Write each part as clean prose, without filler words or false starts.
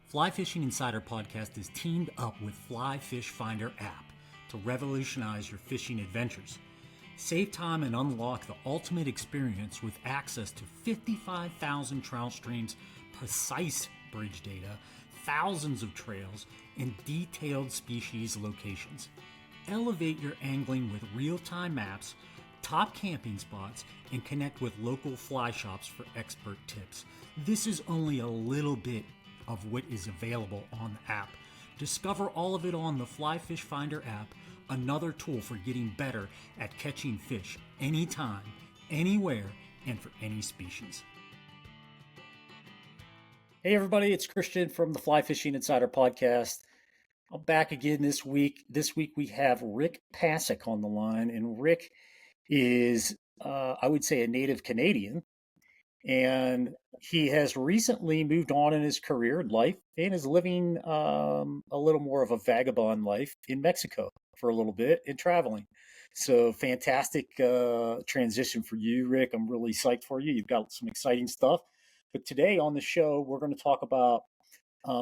Fly Fishing Insider Podcast is teamed up with FlyFish Finder app to revolutionize your fishing adventures. Save time and unlock the ultimate experience with access to 55,000 trout streams, precise bridge data, thousands of trails, and detailed species locations. Elevate your angling with real-time maps, top camping spots, and connect with local fly shops for expert tips. This is only a little bit of what is available on the app. Discover all of it on the FlyFish Finder app, another tool for getting better at catching fish anytime, anywhere, and for any species. Hey everybody, it's Christian from the Fly Fishing Insider Podcast. I'm back again this week. This week we have Rick Passek on the line, and Rick is, I would say, a native Canadian. And he has recently moved on in his career and life and is living a little more of a vagabond life in Mexico for a little bit and traveling. So fantastic transition for you, Rick. I'm really psyched for you. You've got some exciting stuff. But today on the show, we're going to talk about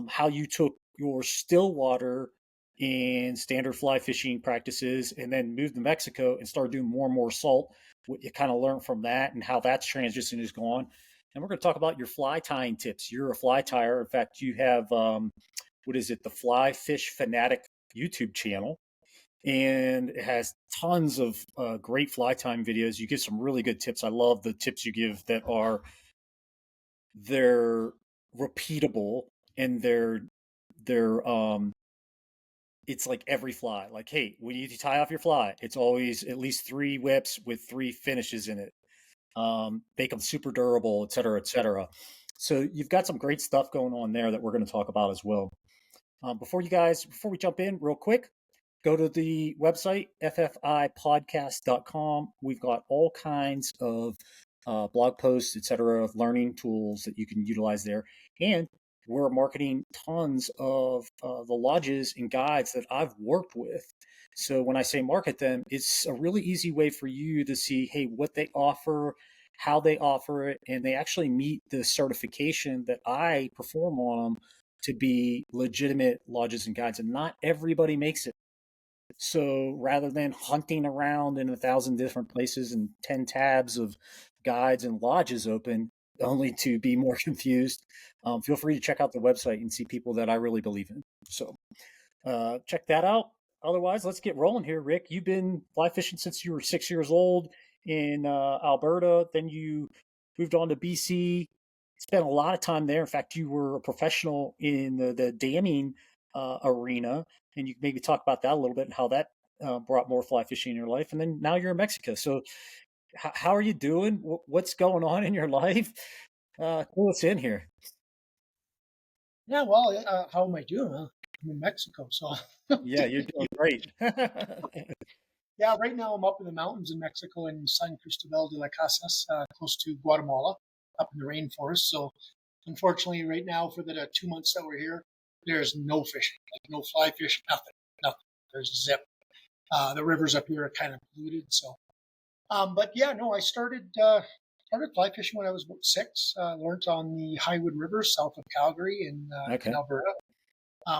how you took your stillwater and standard fly fishing practices and then moved to Mexico and started doing more and more salt, what you kind of learned from that and how that's transition is gone. And we're going to talk about your fly tying tips. You're a fly tyer. In fact, you have, the FlyFish Fanatic YouTube channel. And it has tons of great fly tying videos. You give some really good tips. I love the tips you give that they're repeatable and it's like every fly. Like, hey, when you tie off your fly, it's always at least 3 whips with 3 finishes in it. Make them super durable, et cetera, et cetera. So you've got some great stuff going on there that we're going to talk about as well. Before we jump in real quick, go to the website, ffipodcast.com. We've got all kinds of blog posts, et cetera, learning tools that you can utilize there. And we're marketing tons of the lodges and guides that I've worked with. So when I say market them, it's a really easy way for you to see, hey, what they offer, how they offer it, and they actually meet the certification that I perform on them to be legitimate lodges and guides. And not everybody makes it. So rather than hunting around in 1,000 different places and 10 tabs of guides and lodges open, only to be more confused, feel free to check out the website and see people that I really believe in. So check that out. Otherwise, let's get rolling here, Rick. You've been fly fishing since you were 6 years old in Alberta. Then you moved on to BC, spent a lot of time there. In fact, you were a professional in the damming arena, and you can maybe talk about that a little bit and how that brought more fly fishing in your life. And then now you're in Mexico. So how are you doing? What's going on in your life? Pull us in here. Yeah, well, how am I doing? I'm in Mexico, so. Yeah, you're doing great. Yeah, right now I'm up in the mountains in Mexico in San Cristobal de las Casas, close to Guatemala, up in the rainforest. So unfortunately, right now for the 2 months that we're here, there's no fishing, like no fly fish, nothing. There's zip. The rivers up here are kind of polluted, so. But yeah, no, I started fly fishing when I was about 6. Learned on the Highwood River south of Calgary in Alberta.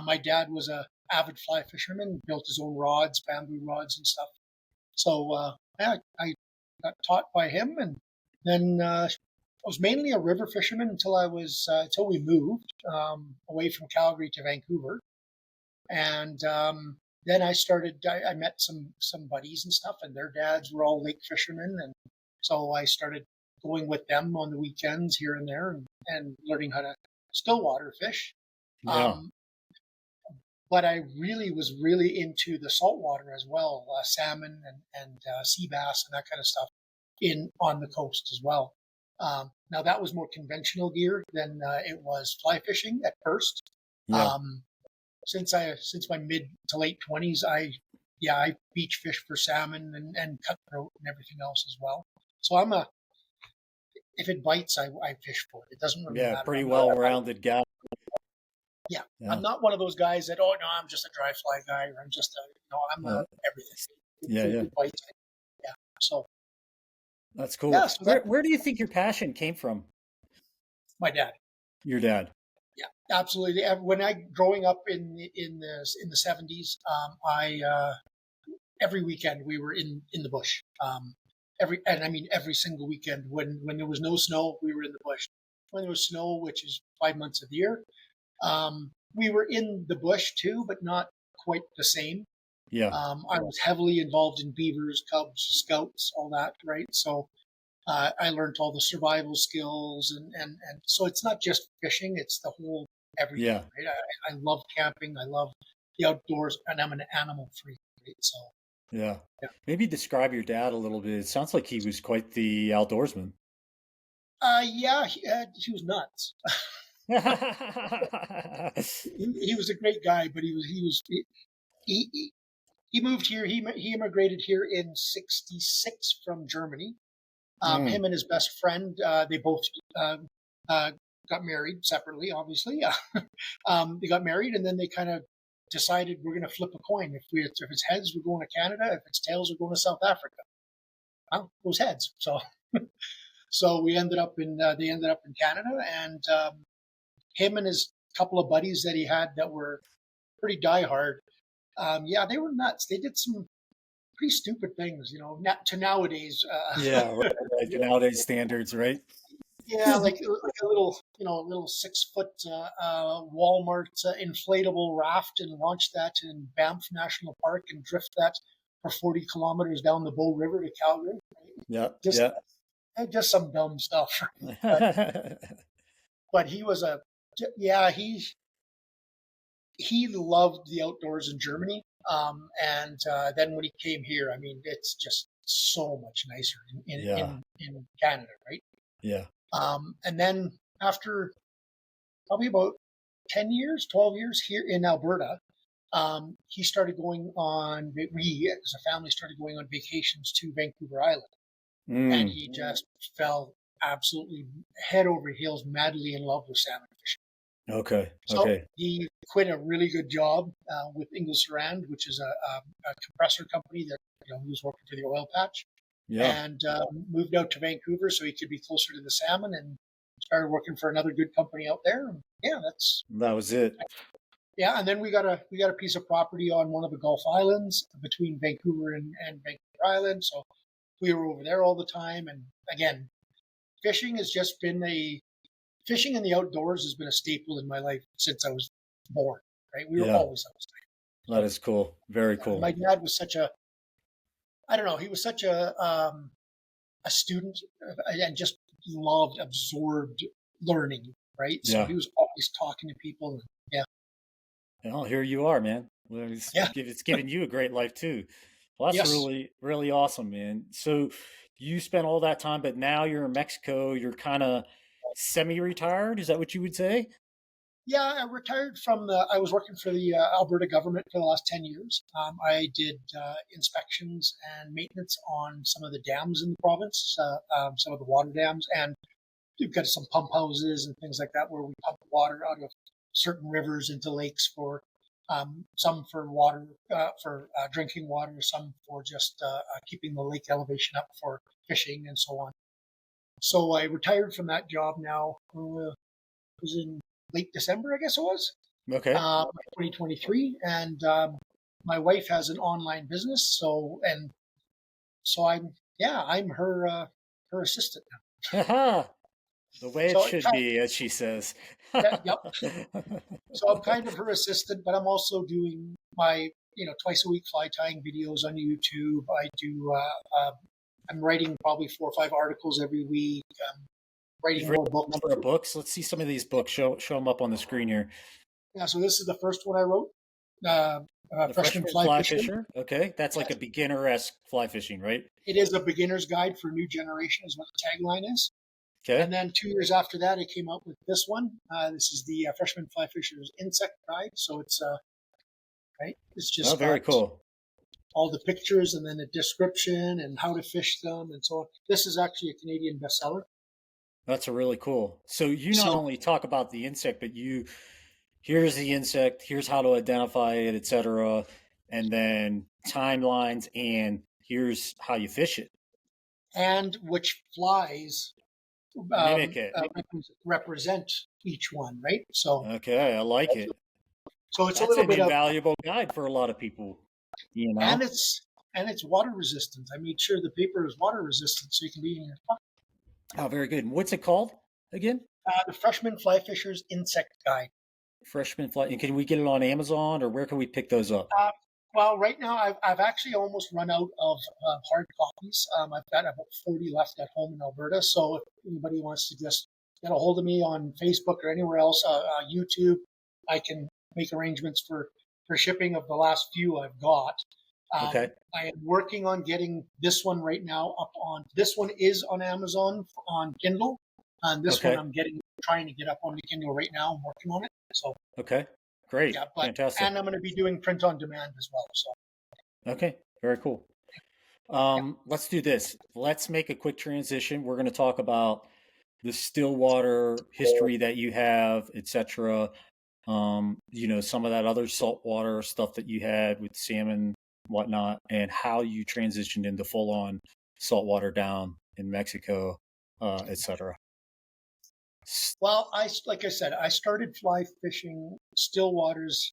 My dad was a avid fly fisherman, built his own rods, bamboo rods and stuff. So I got taught by him, and then I was mainly a river fisherman until we moved away from Calgary to Vancouver, and then I met some buddies and stuff, and their dads were all lake fishermen, and so I started going with them on the weekends here and there, and learning how to stillwater fish. Yeah. But I was really into the saltwater as well, salmon and sea bass and that kind of stuff on the coast as well. Now that was more conventional gear than it was fly fishing at first. Yeah. Since my mid to late 20s, I beach fish for salmon and cutthroat and everything else as well. So if it bites, I fish for it. It doesn't really matter. Pretty well-rounded guy. Yeah, I'm not one of those guys that, I'm just a dry fly guy, or I'm just I'm everything. It bites. Yeah, so. That's cool. Yeah, so where do you think your passion came from? My dad. Your dad? Yeah. Absolutely. When I growing up in the 70s, I every weekend we were in the bush. Every single weekend when there was no snow, we were in the bush. When there was snow, which is 5 months of the year, we were in the bush too, but not quite the same. Yeah, I was heavily involved in beavers, cubs, scouts, all that, right? So I learned all the survival skills, and so it's not just fishing; it's the whole everything, yeah, right? I love camping, I love the outdoors, and I'm an animal freak, right? So yeah. yeah, Maybe describe your dad a little bit. It sounds like he was quite the outdoorsman. yeah, he was nuts. He was a great guy, but he he moved here. He immigrated here in '66 from Germany. Mm, Him and his best friend, they both uh, uh, got married separately, obviously. They got married, and then they kind of decided we're going to flip a coin. If it's heads, we're going to Canada. If it's tails, we're going to South Africa. Well, it was heads, so we ended up in they ended up in Canada, and him and his couple of buddies that he had that were pretty diehard. Yeah, they were nuts. They did some pretty stupid things, to nowadays. yeah, right, right. To nowadays standards, right? Yeah, like a little, a little 6 foot Walmart inflatable raft, and launch that in Banff National Park and drift that for 40 kilometers down the Bow River to Calgary. Right? Yeah, Just yeah. just some dumb stuff. But but he was yeah, he loved the outdoors in Germany. And then when he came here, I mean, it's just so much nicer Yeah, in Canada, right? yeah. And then after probably about 10 years, 12 years here in Alberta, he started going on, we as a family started going on vacations to Vancouver Island. And Mm, he just fell absolutely head over heels, madly in love with salmon fishing. okay, So okay. he quit a really good job with Ingalls Rand, which is a compressor company that he was working for the oil patch, Yeah, and moved out to Vancouver so he could be closer to the salmon, and started working for another good company out there. And yeah, that's that was it. yeah. And then we got a piece of property on one of the Gulf Islands between Vancouver and Vancouver Island, so we were over there all the time. And again, fishing has just been a fishing in the outdoors has been a staple in my life since I was born. Right, we were Yeah, always outside. that So is cool. Very my cool. dad was such a I don't know, he was such a student, and just loved, absorbed learning. Right, so Yeah. he was always talking to people. And yeah, Well, here you are, man. Well, yeah, it's giving you a great life too. Well, that's yes, really, really awesome, man. So you spent all that time, but now you're in Mexico. You're kind of semi-retired. Is that what you would say? yeah. I retired from the. I was working for the Alberta government for the last 10 years. I did inspections and maintenance on some of the dams in the province, some of the water dams, and we've got some pump houses and things like that where we pump water out of certain rivers into lakes for some for water, for drinking water, some for just keeping the lake elevation up for fishing and so on. So I retired from that job now. It was in late December, I guess it was, Okay. 2023, and my wife has an online business. So I'm her assistant now. Haha. The way it So should be, as she says. yep. So I'm kind of her assistant, but I'm also doing my, twice a week fly tying videos on YouTube. I'm writing probably 4 or 5 articles every week. I'm You've writing written more a books. number of books. Let's see some of these books. Show them up on the screen here. Yeah, so this is the first one I wrote, uh, The Freshman freshman Fly fly Fisherman. fisher. Okay, that's like a Yes. beginner-esque fly fishing, right? It is a beginner's guide for a new generation, is what the tagline is. And Okay. then 2 years after that, I came out with this one. This is the Freshman Fly Fisher's Insect Guide. So it's right. It's Oh, just very got cool. all the pictures and then a description and how to fish them and so on. This is actually a Canadian bestseller. That's a really cool. So you not So, only talk about the insect, but you here's the insect, here's how to identify it, etc., and then timelines, and here's how you fish it. and which flies Mimic it. represent each one, right? So Okay, I like it. it's a That's little an bit of, invaluable guide for a lot of people, you and know? it's water resistant. I made sure the paper is water resistant so you can be in your pocket. Oh, very good. What's it called again? The Freshman Fly Fisher's Insect Guide. Freshman Flight. And can we get it on Amazon or where can we pick those up? Uh, well, right now I've actually almost run out of hard copies. I've got about 40 left at home in Alberta. So if anybody wants to just get a hold of me on Facebook or anywhere else, YouTube, I can make arrangements for shipping of the last few I've got. Okay. I am working on getting this one right now up on. This one is on Amazon on Kindle, and this one Okay. I'm trying to get up on the Kindle right now. I'm working on it. So Okay. Great. yeah, Fantastic. and I'm going to be doing print on demand as well. So Okay. Very cool. yeah. Let's do this. Let's make a quick transition. We're going to talk about the Stillwater history that you have, etc. Some of that other saltwater stuff that you had with salmon, whatnot, and how you transitioned into full on saltwater down in Mexico, etc. Well, like I said, I started fly fishing still waters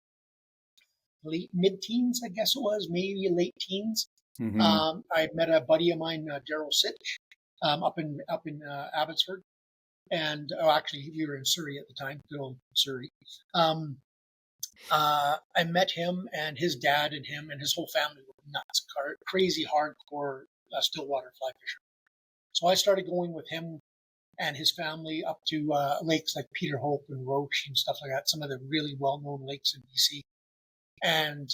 late mid teens, I guess it was, maybe late teens. Mm-hmm. I met a buddy of mine, Daryl Sitch, up in Abbotsford, and actually we were in Surrey at the time, good old Surrey. Um, I met him and his dad and him and his whole family were nuts, crazy hardcore stillwater fly fisher. So I started going with him and his family up to lakes like Peter Hope and Roche and stuff like that, some of the really well-known lakes in BC, and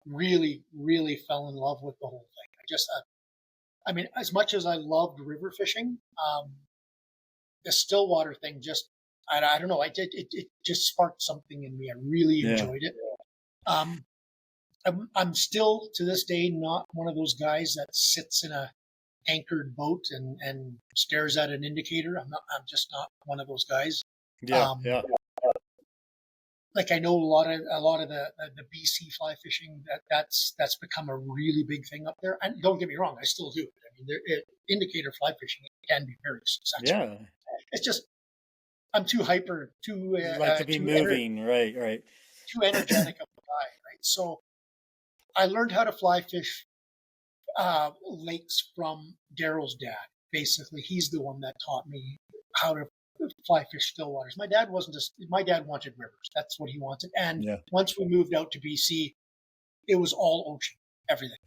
really, really fell in love with the whole thing. I mean, as much as I loved river fishing, the Stillwater thing I don't know, it just sparked something in me. I really Yeah. enjoyed it. Um, I'm still to this day not one of those guys that sits in a anchored boat and stares at an indicator. I'm just not one of those guys. Yeah. Um, Yeah. like I know a lot of the BC fly fishing that's become a really big thing up there. And don't get me wrong, I still do it. I mean, indicator fly fishing can be very successful. Yeah. It's just I'm too hyper, You like to be moving, right? Right. too energetic of a guy, right? So I learned how to fly fish lakes from Daryl's dad. Basically, he's the one that taught me how to fly fish still waters. My dad wanted rivers. That's what he wanted. And Yeah. once we moved out to BC, it was all ocean. Everything,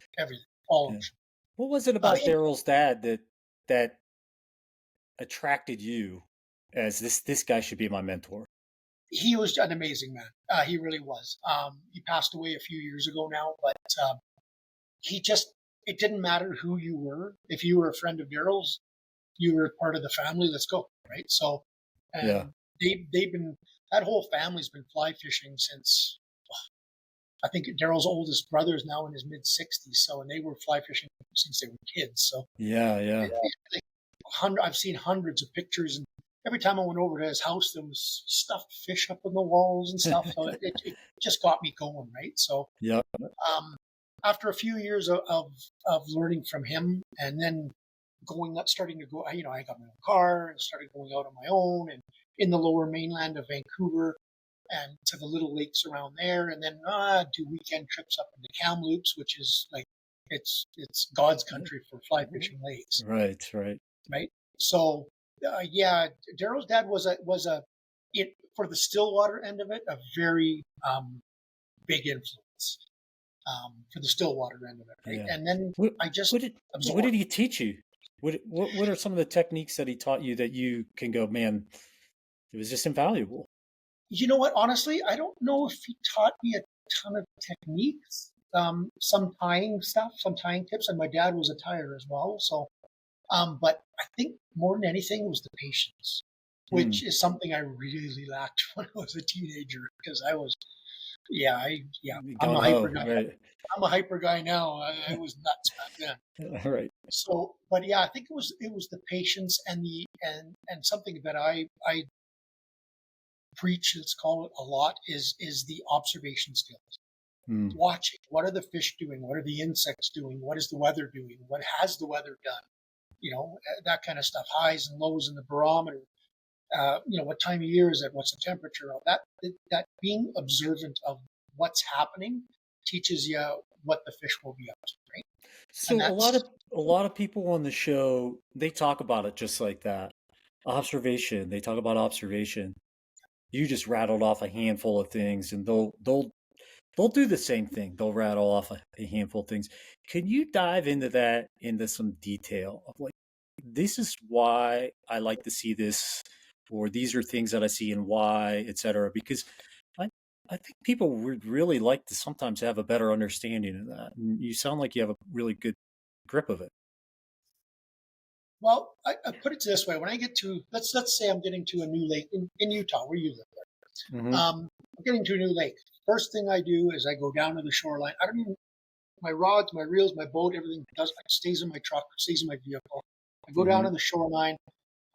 all Yeah. ocean. What was it about Daryl's dad that attracted you as this guy should be my mentor? He was an amazing man. He really was. He passed away a few years ago now, but he just, it didn't matter who you were. If you were a friend of Daryl's, you were part of the family. Let's go, right? So, Yeah. and they've been that whole family's been fly fishing since I think Daryl's oldest brother is now in his mid 60s. So, and they were fly fishing since they were kids. So, Yeah. Yeah. I've seen hundreds of pictures, and every time I went over to his house, there was stuffed fish up on the walls and stuff. So it just got me going, right? So, Yeah. um, after a few years of learning from him, and then starting to go, I got my own car and started going out on my own and in the lower mainland of Vancouver and to the little lakes around there, and then do weekend trips up into Kamloops, which is like it's God's country for fly fishing lakes, Right. Right. right? So yeah, Daryl's dad was a it for the Stillwater end of it a very big influence for the Stillwater end of it, right? Yeah. And then What I just what did absorbed. he teach you? What are some of the techniques that he taught you that you can go, man, it was just invaluable? You know what? Honestly, I don't know if he taught me a ton of techniques. Some tying stuff, some tying tips, and my dad was a tyer as well. So, but I think more than anything was the patience, Hmm. which is something I really lacked when I was a teenager because I'm Gung a hyper ho, guy. right? I'm a hyper guy now. I was nuts back then. Right. So, but yeah, I think it was the patience and and something that I preach, let's call it a lot, is the observation skills. Hmm. Watching what are the fish doing, what are the insects doing, what is the weather doing, what has the weather done, that kind of stuff, highs and lows in the barometer. what time of year is it? What's the temperature of that? That being observant of what's happening teaches you what the fish will be up to, right? So And that's a lot of people on the show, they talk about it just like that. Observation. They talk about observation. You just rattled off a handful of things, and they'll do the same thing. They'll rattle off a handful of things. Can you dive into that into some detail of like this is why I like to see this, or these are things that I see and why, etc. Because I I think people would really like to sometimes have a better understanding of that. And you sound like you have a really good grip of it. well, I put it this way: when I get to let's say I'm getting to a new lake in Utah, where you live. Hmm. I'm getting to a new lake. First thing I do is I go down to the shoreline. I don't even my rods, my reels, my boat, everything does stays in my truck, stays in my vehicle. I go down Hmm. to the shoreline.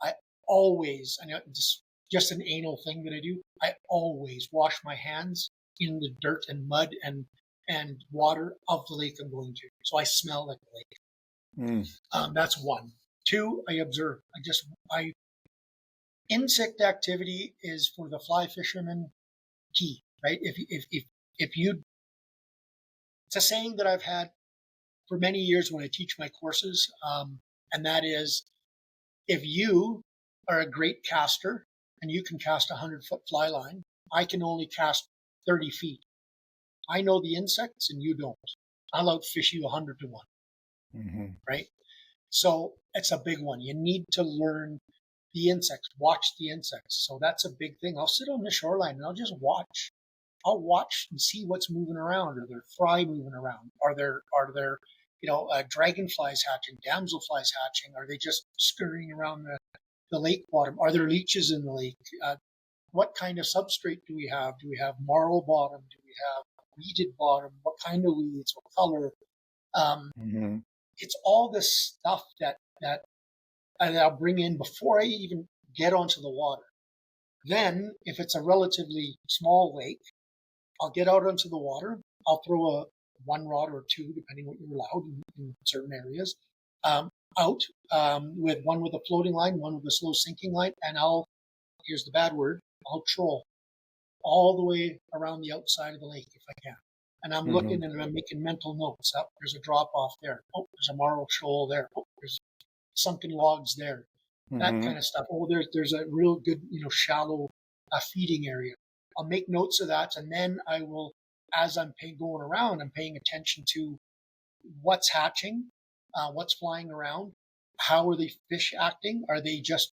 I always, I know this just an anal thing that I do. I always wash my hands in the dirt and mud and water of the lake I'm going to, so I smell like the lake. Mm. That's one. Two, I observe. I insect activity is for the fly fisherman key, right? If you, it's a saying that I've had for many years when I teach my courses, and that is, if you are a great caster and you can cast a 100-foot fly line, I can only cast 30 feet. I know the insects and you don't. I'll outfish you 100 to 1, Hmm. right? So it's a big one. You need to learn the insects, watch the insects. So that's a big thing. I'll sit on the shoreline and I'll just watch. I'll watch and see what's moving around. Are there fry moving around? Are there dragonflies hatching, damselflies hatching? Are they just scurrying around the lake bottom? Are there leeches in the lake? What kind of substrate do we have? Do we have marl bottom? Do we have weeded bottom? What kind of weeds? What color? Um, Hmm. it's all this stuff that I'll bring in before I even get onto the water. Then, if it's a relatively small lake, I'll get out onto the water. I'll throw a one rod or two, depending what you're allowed in certain areas, um, out with one with a floating line, one with a slow sinking line, and here's the bad word, I'll troll all the way around the outside of the lake if I can. And I'm Hmm. looking and I'm making mental notes. Oh, there's a drop off there. Oh, there's a marl shoal there. Oh, there's sunken logs there. That Hmm. kind of stuff. Oh, there's a real good, shallow feeding area. I'll make notes of that, and then I will, as going around, I'm paying attention to what's hatching, what's flying around, how are the fish acting? Are they just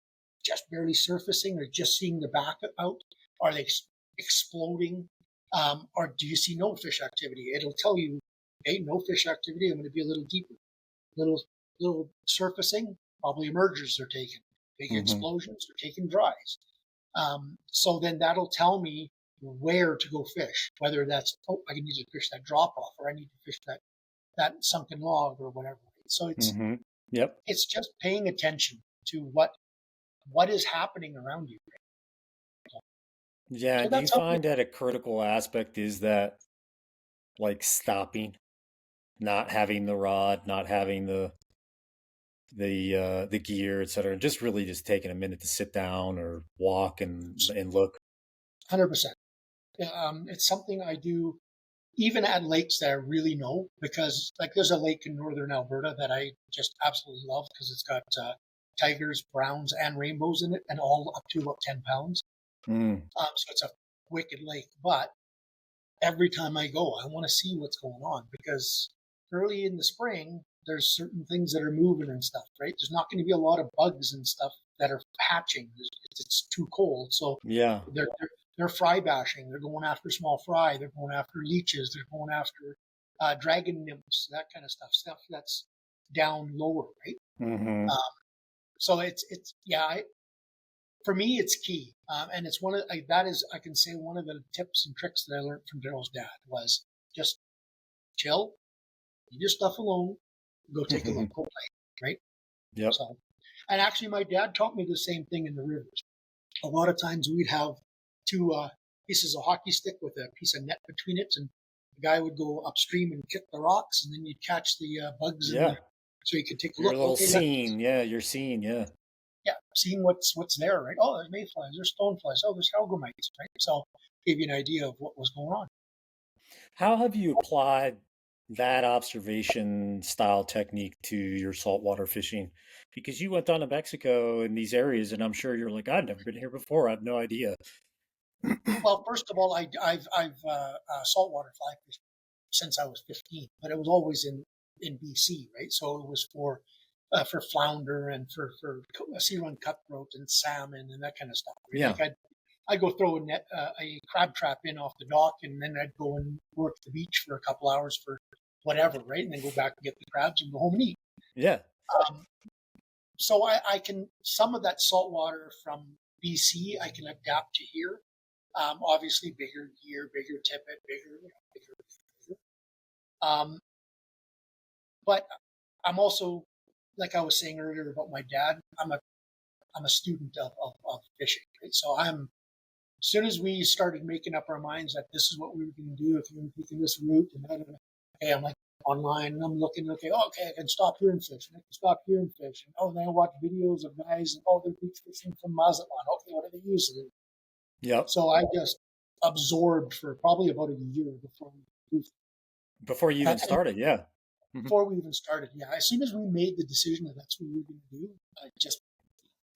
barely surfacing, or just seeing the back out? Are they exploding? Or do you see no fish activity? It'll tell you, hey, no fish activity. I'm going to be a little deeper, little surfacing. Probably emergers are taken. Big Hmm. explosions are taking dries. So then that'll tell me where to go fish, whether that's, oh, I need to fish that drop off, or I need to fish that sunken log or whatever. So Hmm. Yep. it's just paying attention to what is happening around you. Yeah. So Do you that's how. find that a critical aspect is that like stopping, not having the rod, not having the gear, etc. Just really just taking a minute to sit down or walk and look. 100%. It's something I do even at lakes that I really know, because like there's a lake in northern Alberta that I just absolutely love because it's got tigers, browns, and rainbows in it, and all up to about 10 pounds. Mm. So it's a wicked lake. But every time I go, I want to see what's going on, because early in the spring, there's certain things that are moving and stuff, right? There's not going to be a lot of bugs and stuff that are hatching. It's too cold. So Yeah. they're fry bashing. They're going after small fry. They're going after leeches. They're going after dragon nymphs, that kind of stuff that's down lower, right? Hmm. Um, so yeah. For me, it's key, and it's that is, I can say, one of the tips and tricks that I learned from Daryl's dad was just chill, leave your stuff alone, go take a look, go play, right? Yep. So, and actually, my dad taught me the same thing in the rivers. A lot of times we'd have two pieces of hockey stick with a piece of net between it, and the guy would go upstream and kick the rocks, and then you'd catch the bugs in the, Yeah. so you could take a Your look. little Okay, let's scene. Yeah. Your scene. Yeah. seeing what's there, right? Oh, there's mayflies, there's stoneflies, oh, there's hellgrammites, right? So gave you an idea of what was going on. How have you applied that observation style technique to your saltwater fishing? Because you went down to Mexico in these areas, and I'm sure you're like, I've never been here before. I have no idea. Well, first of all, I've saltwater fly fished since I was 15, but it was always in BC, right? So it was for flounder and for sea run cutthroat and salmon and that kind of stuff, right? Yeah. Like I'd go throw a crab trap in off the dock, and then I'd go and work the beach for a couple hours for whatever, right? And then go back and get the crabs and go home and eat. Yeah. Um, so I can some of that saltwater from BC I can adapt to here. Obviously, bigger gear, bigger tippet, bigger. Um, but I'm also, like I was saying earlier about my dad, I'm a student of fishing, right? So as soon as we started making up our minds that this is what we were going to do, if we were taking this route, and then, okay, I'm like online and I'm looking, okay, I can stop here and fish, and I can stop here and fish, and oh, then I watch videos of guys, and oh, they're beach fishing from Mazatlan. Okay, what are they using? Yep. So I just absorbed for probably about a year Before you even and started. Yeah. Hmm. before we even started. Yeah, as soon as we made the decision that that's what we were going to do, I just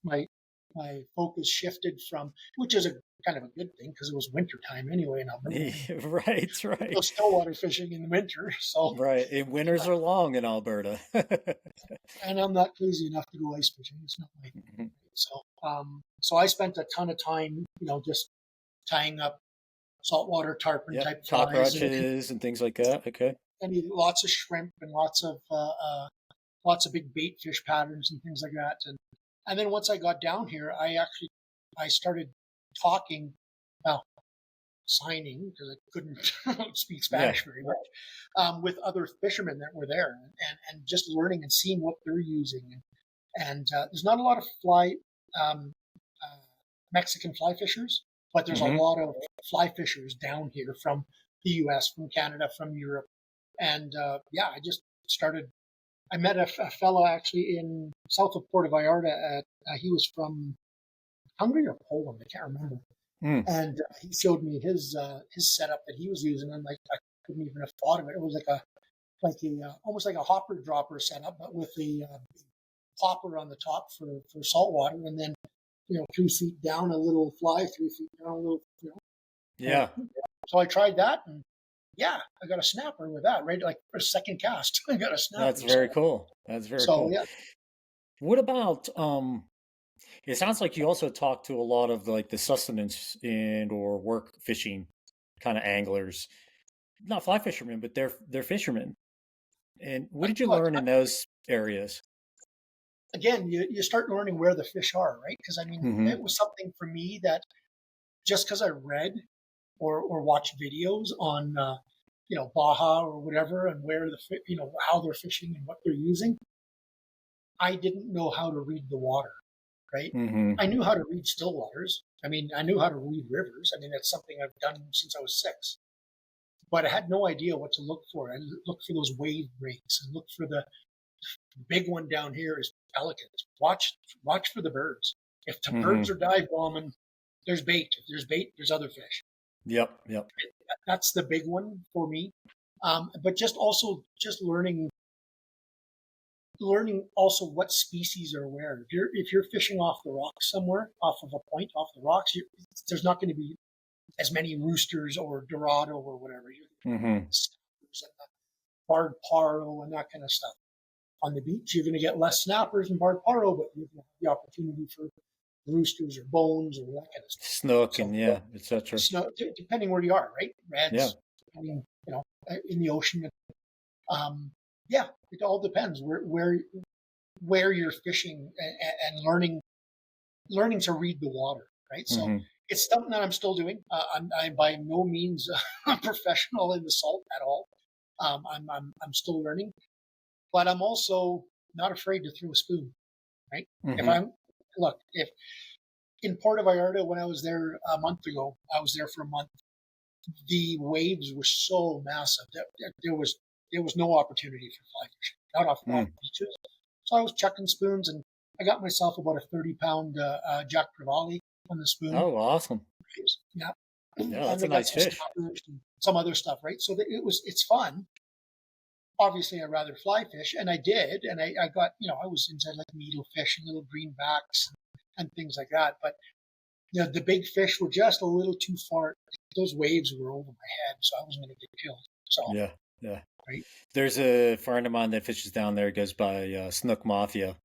my my focus shifted from, which is a kind of a good thing because it was winter time anyway in Alberta. Right. Go Right. stillwater fishing in the winter, so Right. And winters are long in Alberta. and I'm not crazy enough to go ice fishing. It's not my thing. Mhm. So I spent a ton of time, just tying up saltwater tarpon Yep. type flies Cockroaches and things like that. Okay. and lots of shrimp and lots of big bait fish patterns and things like that. And then once I got down here, I started talking, well, signing because I couldn't speak Yeah. Spanish very much, with other fishermen that were there, and just learning and seeing what they're using. And there's not a lot of um, uh, Mexican fly fishers, but there's a Hmm. lot of fly fishers down here from the U.S., from Canada, from Europe, and I just started. I met a fellow actually in south of Puerto Vallarta. He was from Hungary or Poland, I can't remember. Mm. And he showed me his setup that he was using. And like I couldn't even have thought of it. It was like a almost like a hopper dropper setup, but with the popper on the top for saltwater, and then 3 feet down a little fly, 3 feet down a little. And Yeah. so I tried that, and I got a snapper with that. Right, like for a second cast, I got a That's snapper. very cool. That's very So cool. yeah, What about it sounds like you also talk to a lot of like the sustenance and or work fishing kind of anglers. Not fly fishermen, but they're fishermen. And what did you look, learn in those areas? again, you start learning where the fish are, right? Because I mean, Hmm. it was something for me that just because I read or watched videos on Baja or whatever, and where how they're fishing and what they're using, I didn't know how to read the water, right? Hmm. I knew how to read still waters. I mean, I knew how to read rivers. I mean, that's something I've done since I was 6. But I had no idea what to look for. I looked for those wave breaks and look for the big one down here is pelicans. Watch for the birds. If the birds Hmm. are dive bombing, there's bait. If there's bait, there's other fish. Yep. Yep. That's the big one for me. But just learning also what species are where. If you're fishing off the rocks somewhere, off of a point, off the rocks, there's not going to be as many roosters or dorado or whatever. You're Hmm. snappers and the barred paro and that kind of stuff. On the beach, you're going to get less snappers and barred paro, but you're going to have the opportunity for roosters or bones or that kind of stuff. Snook So, and yeah, etc. snow, depending where you are, right? Yeah. Reds, depending, in the ocean. Um, it all depends where you're fishing and learning to read the water, right? So Hmm. it's something that I'm still doing. I'm by no means a professional in the salt at all. I'm still learning, but I'm also not afraid to throw a spoon, right? If Hmm. I'm if in Puerto Vallarta when I was there a month ago, I was there for a month. The waves were so massive that there was no opportunity for fly fishing, not off Mm. beaches. So I was chucking spoons, and I got myself about a 30-pound Jack Trevally on the spoon. Oh, awesome. Yeah. Yeah, And that's a they got nice some fish. snappers and some other stuff, right? So it's fun. Obviously, I'd rather fly fish, and I did, and I got, I was inside like needlefish and little greenbacks and things like that. But the big fish were just a little too far. Those waves were over my head, so I wasn't going to get killed. So, Yeah, yeah. right. There's a friend of mine that fishes down there. Goes by Snook Mafia.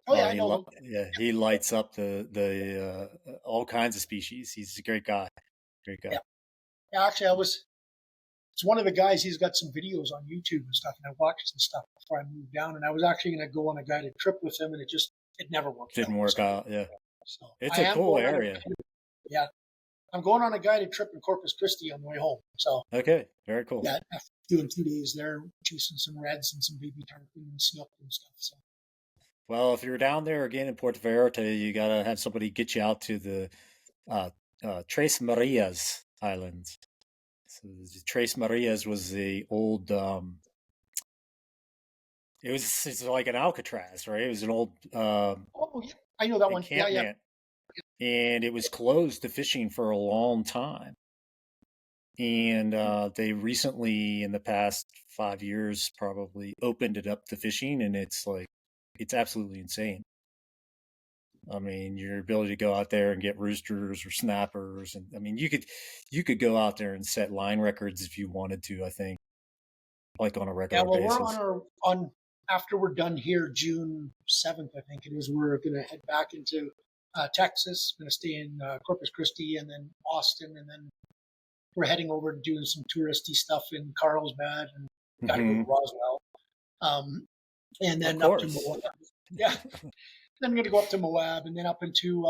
Oh yeah, I know. Yeah, he lights up the all kinds of species. He's a great guy. Great guy. Yeah, yeah. Actually, it's one of the guys. He's got some videos on YouTube and stuff, and I watched some stuff before I moved down. And I was actually going to go on a guided trip with him, and it never worked out. Didn't work out. Yeah, So it's I a am cool going on area. yeah, I'm going on a guided trip in Corpus Christi on the way home. So Okay, very cool. yeah, after doing 2 days there, chasing some reds and some baby tarpon and snook and stuff. So Well, if you're down there again in Puerto Vallarta, you gotta have somebody get you out to the uh, Tres Marias Islands. So the Tres Marias was the old. It's like an Alcatraz, right? It was an old oh yeah, I know that one. Yeah, yeah. encampment, and it was closed to fishing for a long time. And they recently, in the past 5 years, probably opened it up to fishing, and it's absolutely insane. I mean, your ability to go out there and get roosters or snappers, and I mean, you could go out there and set line records if you wanted to. I think, like on a Yeah, regular well, we're basis. on after we're done here, June 7th, I think it is. We're going to head back into Texas. Going to stay in Corpus Christi and then Austin, and then we're heading over and doing some touristy stuff in Carlsbad, and got to go to Mm-hmm. Roswell, and Of then up to course. Moab. Yeah, then I'm going to go up to Moab, and then up into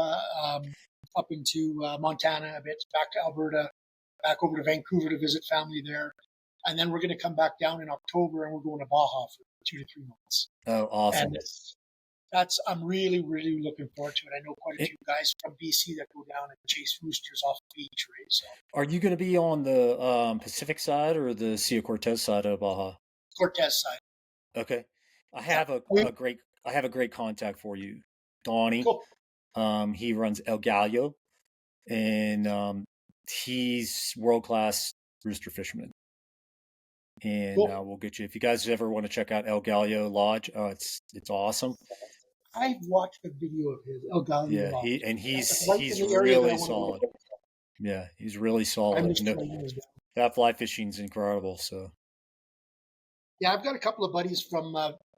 Montana a bit, back to Alberta, back over to Vancouver to visit family there, and then we're going to come back down in October, and we're going to Baja for 2 to 3 months. Oh, And awesome. I'm really really looking forward to it. I know quite a It, few guys from BC that go down and chase roosters off the beach, right? So are you going to be on the Pacific side or the Sea of Cortez side of Baja? Cortez side, Okay, I yeah, have we a great I have a great contact for you, Donnie. cool. He runs El Gallo, and he's world class rooster fisherman. And Cool. we'll get you if you guys ever want to check out El Gallo Lodge. It's awesome. I've watched a video of his El Gallo Yeah, Lodge. That's right in he's the area that I really want to solid. go. Yeah, he's really I'm solid. just No, trying to down. that fly fishing's incredible. So Yeah, I've got a couple of buddies from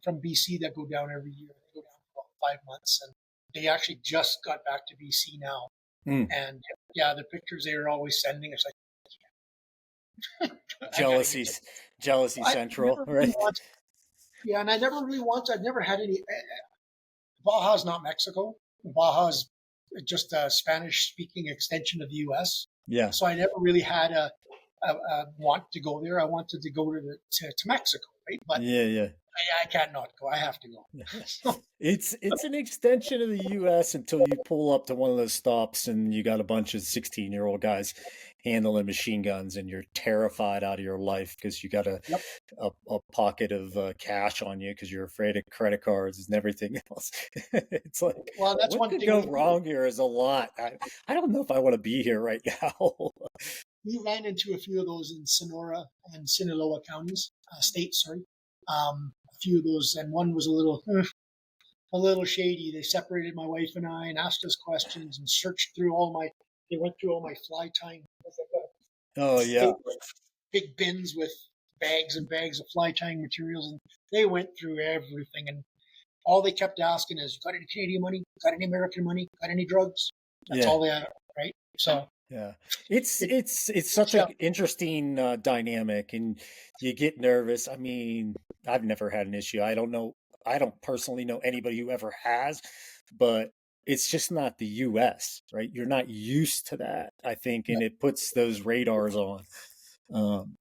BC that go down every year. They go down for about 5 months, and they actually just got back to BC now. mm, And yeah, the pictures they are always sending, it's like I gotta get jealousy, to. jealousy I central, never really right? want. Yeah, and I never really want. I've never had any. Baja's not Mexico. Baja's just a Spanish-speaking extension of the U.S. Yeah, So I never really had a want to go there. I wanted to go to Mexico, right? But yeah, yeah. I can't not go. I have to go. So, It's an extension of the U.S. until you pull up to one of those stops and you got a bunch of 16-year-old guys handling machine guns and you're terrified out of your life because you got yep. a pocket of cash on you because you're afraid of credit cards and everything else. It's like, Well, that's what one could thing go wrong here is a lot. I don't know if I want to be here right now. we ran into a few of those in Sonora and Sinaloa counties, states. Sorry, a few of those, and one was a little shady. They separated my wife and I and asked us questions and searched through all my. They went through all my fly tying. Oh Big, yeah, big bins with bags and bags of fly tying materials, and they went through everything. And all they kept asking is, "Got any Canadian money? Got any American money? Got any drugs?" That's yeah. all they had, right? So Yeah, it's it, it's it's such yeah, an interesting dynamic, and you get nervous. I mean, I've never had an issue. I don't know. I don't personally know anybody who ever has, but it's just not the U.S., right? You're not used to that, I think, yeah. and it puts those radars on.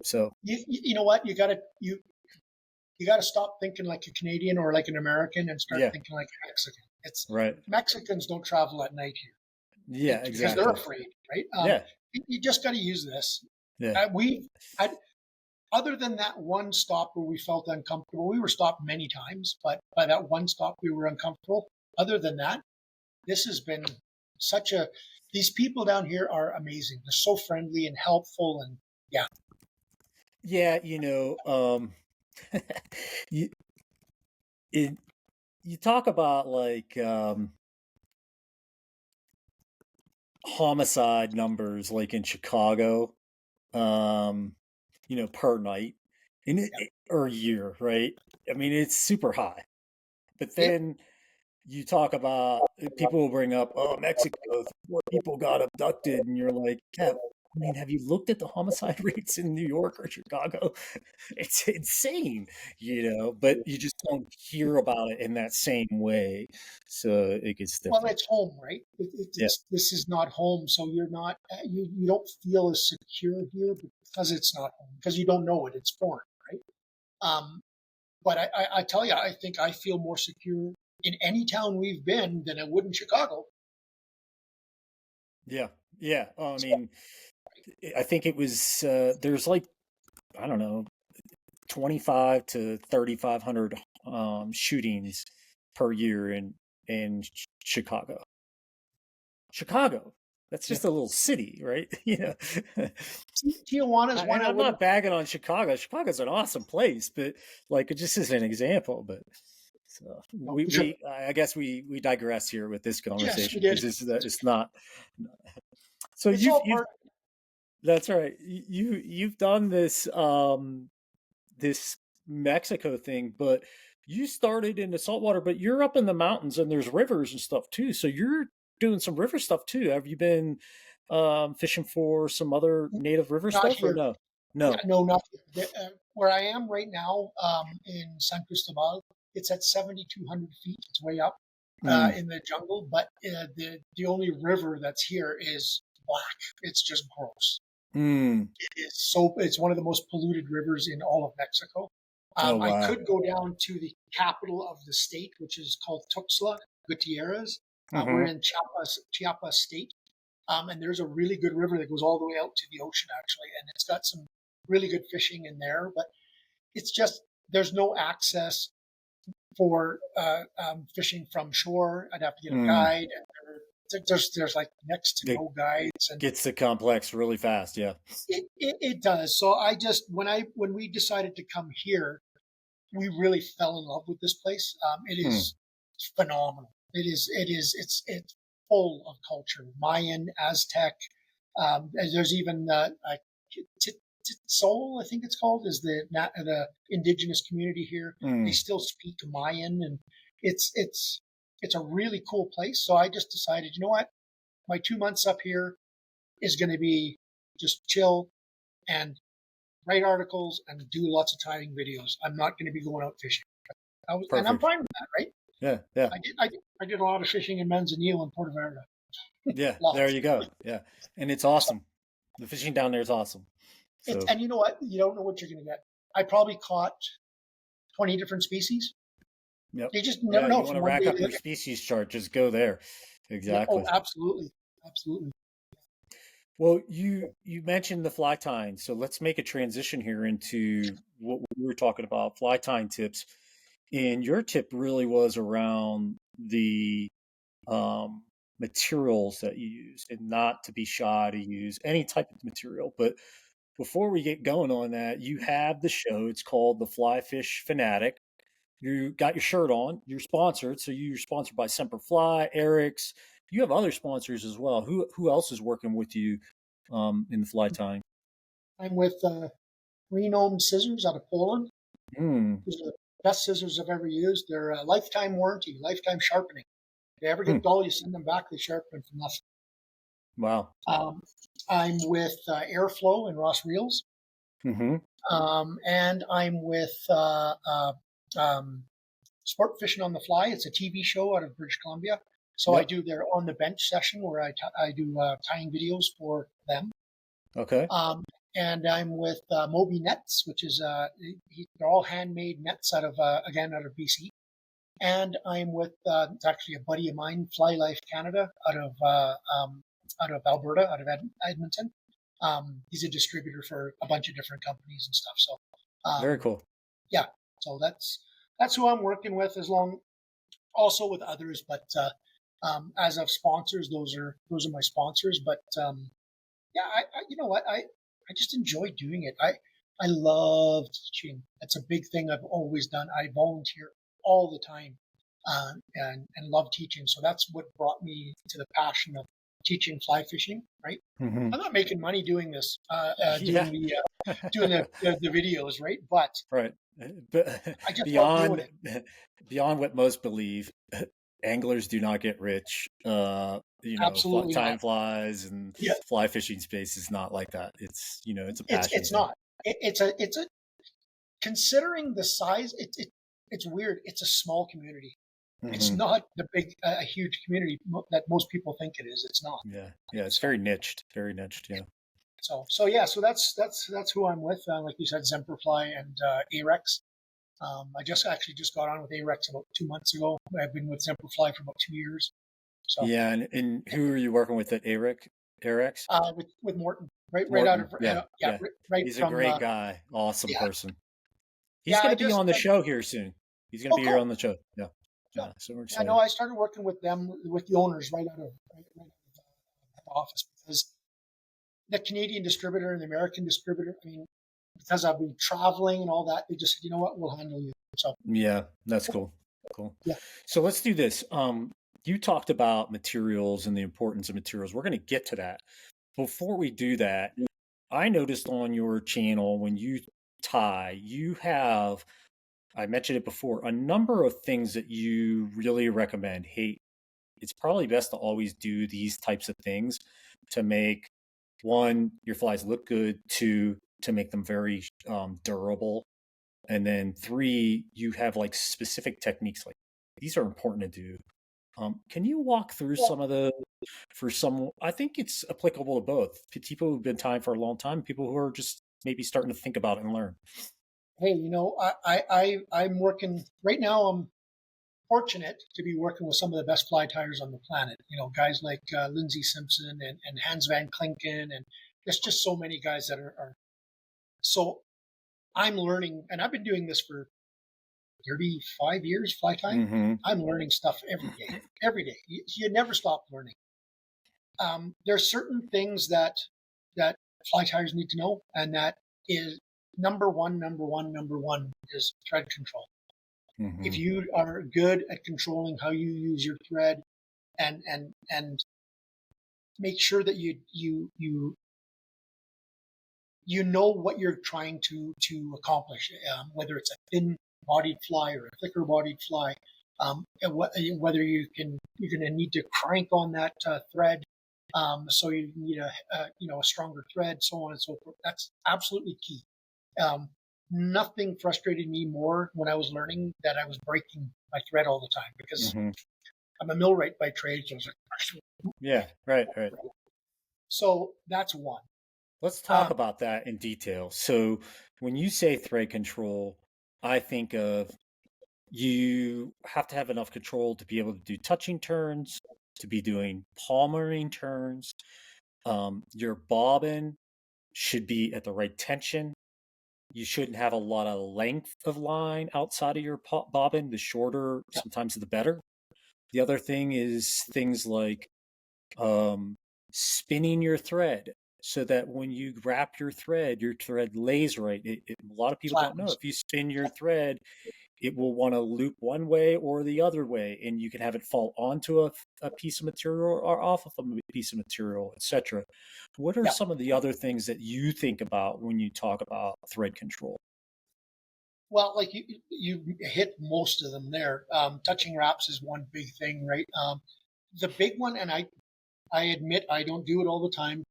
So You know what? You got to stop thinking like a Canadian or like an American and start yeah, thinking like a Mexican. It's right. Mexicans don't travel at night here Yeah, because they're exactly. afraid, right? Yeah, You just got to use this. yeah, We, I, other than that one stop where we felt uncomfortable, we were stopped many times, but by that one stop we were uncomfortable. other than that, this has been such a. These people down here are amazing. They're so friendly and helpful, and yeah, Yeah, you it, you talk about like homicide numbers like in Chicago, um, per night yeah. or year, right? I mean, it's super high. But It, then you talk about people will bring up, oh, Mexico, 4 people got abducted, and you're like, yeah. I mean, have you looked at the homicide rates in New York or Chicago? It's insane, but you just don't hear about it in that same way. So it gets well, different. it's home, right? Yeah. It's this is not home, so you're not you don't feel as secure here because it's not home because you don't know it. It's foreign, right? Um, but I tell you, I think I feel more secure in any town we've been than I would in Chicago. Yeah. Yeah. I So, mean, I think it was, there's like, I don't know, 25 to 3,500 shootings per year in Chicago. Chicago. That's yeah. just a little city, right? Tijuana's one And I I'm wouldn't. not bagging on Chicago. Chicago's an awesome place, but like it just is an example. But so No, for sure. I guess we digress here with this Yes, we conversation did. because it's not. So It's all you've part. that's right. You've done this Mexico thing, but you started in the saltwater, but you're up in the mountains and there's rivers and stuff too. So you're doing some river stuff too. Have you been fishing for some other native river Not stuff or here. no? Yeah, No. no, not here. Where I am right now in San Cristobal. It's at 7,200 feet. It's way up Mm, in the jungle, but the only river that's here is black. It's just gross. mm. It's one of the most polluted rivers in all of Mexico. Oh I wow. could go down to the capital of the state, which is called Tuxtla Gutierrez. We're Mm-hmm. in Chiapas State, and there's a really good river that goes all the way out to the ocean, actually, and it's got some really good fishing in there. But it's just there's no access for fishing from shore. I'd have to get a Mm. guide, and there's like next to It no guides, and gets the complex really fast. Yeah. it does. So I just when we decided to come here, we really fell in love with this place. It Mm. is phenomenal. It's full of culture, Mayan, Aztec. There's even Soul, I think it's called, is the indigenous community here. They Mm. still speak Mayan, and it's it's it's a really cool place. So I just decided, you know what, my 2 months up here is going to be just chill and write articles and do lots of timing videos. I'm not going to be going out fishing. And I'm Perfect. fine with that, right? Yeah. Yeah. I did a lot of fishing in Manzanillo and Puerto Vallarta. Yeah. There Lots. you go. Yeah. And it's So awesome. The fishing down there is awesome. it's So and you know what? You don't know what you're going to get. I probably caught 20 different species. yep. You just Yeah. never You know want to from one rack day up to the your other. species chart? Just go there. Yeah. Oh, Exactly. absolutely, absolutely. Well, you mentioned the fly tying, so let's make a transition here into what we were talking about, fly tying tips. And your tip really was around the um, materials that you use, and not to be shy to use any type of material. But before we get going on that, you have the show. It's called the FlyFish Fanatic. You got your shirt on. You're sponsored, so you're sponsored by Semper Fly, Eric's. You have other sponsors as well. Who else is working with you in the fly tying? I'm with Renome Scissors out of Poland. Mm, These are the best scissors I've ever used. They're a lifetime warranty, lifetime sharpening. If they ever mm, get dull, you send them back. They sharpen for nothing. wow. Um, I'm with Airflow and Ross Reels, Mm-hmm. and I'm with um, Sport Fishing on the Fly. It's a TV show out of British Columbia. So I Yep. do their on the bench session where I do tying videos for them. Okay. Um, and I'm with Moby Nets, which is they're all handmade nets out of again out of BC. And I'm with it's actually a buddy of mine, Fly Life Canada, out of Alberta, out of Edmonton. He's a distributor for a bunch of different companies and stuff. So Very um, cool. yeah, so that's who I'm working with. As long also with others, but as of sponsors, those are my sponsors. But yeah, you know what, I just enjoy doing it. I love teaching. That's a big thing I've always done. I volunteer all the time, and love teaching. So that's what brought me to the passion of teaching fly fishing. Right. Mm-hmm. I'm not making money doing this, Yeah. doing the videos, right? But Right. But I just love doing beyond it. beyond what most believe, anglers do not get rich. Absolutely Time not. flies and Yeah, fly fishing space is not like that. It's it's a it's passion it's thing. not. It's a considering the size. It's weird. It's a small community. It's Hmm. not the big a huge community that most people think it is. It's not. Yeah. Yeah. It's So very niched. Yeah. so yeah. So that's who I'm with. Like you said, Zemperfly and Arex. I just got on with Arex about 2 months ago. I've been with Zemperfly for about 2 years. So Yeah. And who are you working with at Eric? with Morton, right out Morton. of Yeah. yeah, Yeah. right He's a from great guy. Awesome yeah, person. He's yeah. going to be on the show here soon. He's going to Oh, be here on cool. the show. Yeah. Yeah, Yeah. So we're yeah. No, excited. I started working with them, with the owners, right out of the office, because the Canadian distributor and the American distributor. I mean, because I've been traveling and all that, they just said, you know what, we'll handle you. So Yeah. That's cool. Cool. yeah, So let's do this. You talked about materials and the importance of materials. We're going to get to that. Before we do that, I noticed on your channel when you tie, you have, I mentioned it before, a number of things that you really recommend. Hey, it's probably best to always do these types of things to make one, your flies look good, two, to make them very durable, and then three, you have like specific techniques. Like these are important to do. Can you walk through well, some of the for some? I think it's applicable to both people who've been tying for a long time, people who are just maybe starting to think about it and learn. hey, I'm working right now. I'm fortunate to be working with some of the best fly tyers on the planet. Guys like Lindsey Simpson and Hans Van Klinken, and there's just so many guys that are. So I'm learning, and I've been doing this for 35 years, fly tying. Mm-hmm. I'm learning stuff every day. Every day, you never stop learning. There are certain things that fly tyers need to know, and that is number one is thread control. If Mm-hmm. you are good at controlling how you use your thread, and make sure that you know what you're trying to accomplish, whether it's a thin bodied fly or a thicker bodied fly, and whether you're going to need to crank on that thread, so you need a stronger thread, so on and so forth. That's absolutely key. Nothing frustrated me more when I was learning that I was breaking my thread all the time, because Mm-hmm. I'm a millwright by trade, so I was like, Yeah, right, right. so that's one. Let's talk Um, about that in detail. So, when you say thread control, I think of you have to have enough control to be able to do touching turns, to be doing palmering turns. Your bobbin should be at the right tension. You shouldn't have a lot of length of line outside of your bobbin. The shorter, yeah, sometimes the better. The other thing is things like um, spinning your thread so that when you wrap your thread lays right. A lot of people don't know flattens. if you spin your Yeah, thread, it will want to loop one way or the other way, and you can have it fall onto a piece of material or off of a piece of material, etc. What are yeah. some of the other things that you think about when you talk about thread control? Well, like you hit most of them there. Touching wraps is one big thing, right? The big one, and I admit I don't do it all the time,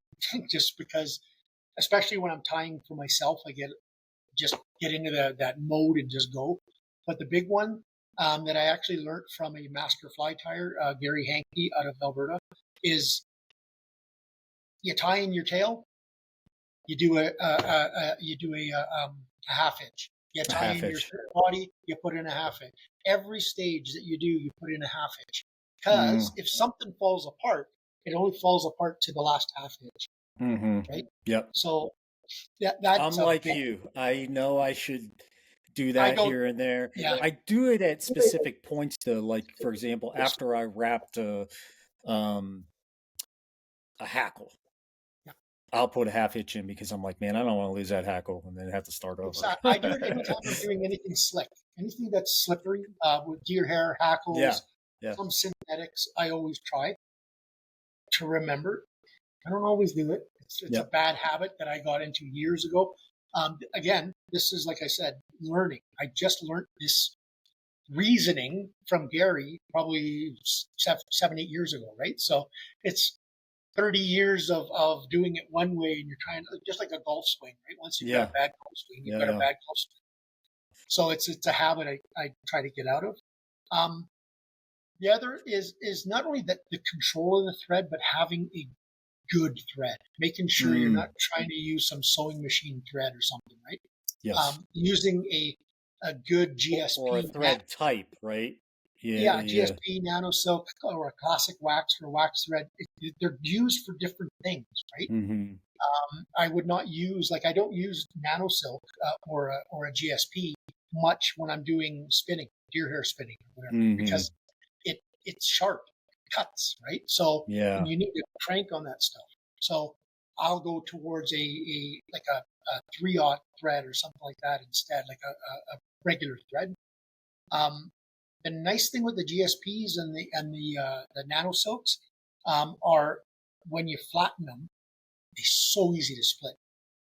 just because, especially when I'm tying for myself, I get into that mode and just go. But the big one, that I actually learned from a master fly tyer, Gary Hankey out of Alberta, is you tie in your tail, you do a half inch. You A tie half in your inch. body, you put in a half inch. Every stage that you do, you put in a half inch. Mm, Because if something falls apart, it only falls apart to the last half inch, hmm. right? Yep. So I'm that's a like big. you. I know I should do I that don't. here and there. Yeah, I do it at specific points though. Like for example, after I wrapped um, a hackle, yeah. I'll put a half hitch in because I'm like, man, I don't want to lose that hackle and then have to start over. I do it anytime I'm doing anything slick, anything that's slippery with deer hair, Yeah, hackles, yeah, some synthetics. I always try to remember. I don't always do it. It's a yeah. bad habit that I got into years ago. Again, this is like I said, learning. I just learned this reasoning from Gary probably 7, 8 years ago, right? So it's 30 years of doing it one way, and you're trying to, just like a golf swing, right? Once you've got a Yeah, bad golf swing, you've yeah, got a yeah. bad golf swing. So it's a habit I try to get out of. Um, the other is not only the control of the thread, but having a good thread, making sure you're Mm, not trying to use some sewing machine thread or something, right? yes. Using a good Or a GSP, thread type, right? Yeah, yeah, yeah. GSP nano silk or a classic wax or wax thread. They're used for different things, right? Mm-hmm. I would not use I don't use nano silk or a GSP much when I'm doing spinning, deer hair spinning or whatever, Mm-hmm. because it's sharp, it cuts, right? So and Yeah. you need to crank on that stuff. So I'll go towards a 3/0 thread or something like that instead, like a regular thread. Um, the nice thing with the GSPs and the nano silks are when you flatten them, they're so easy to split,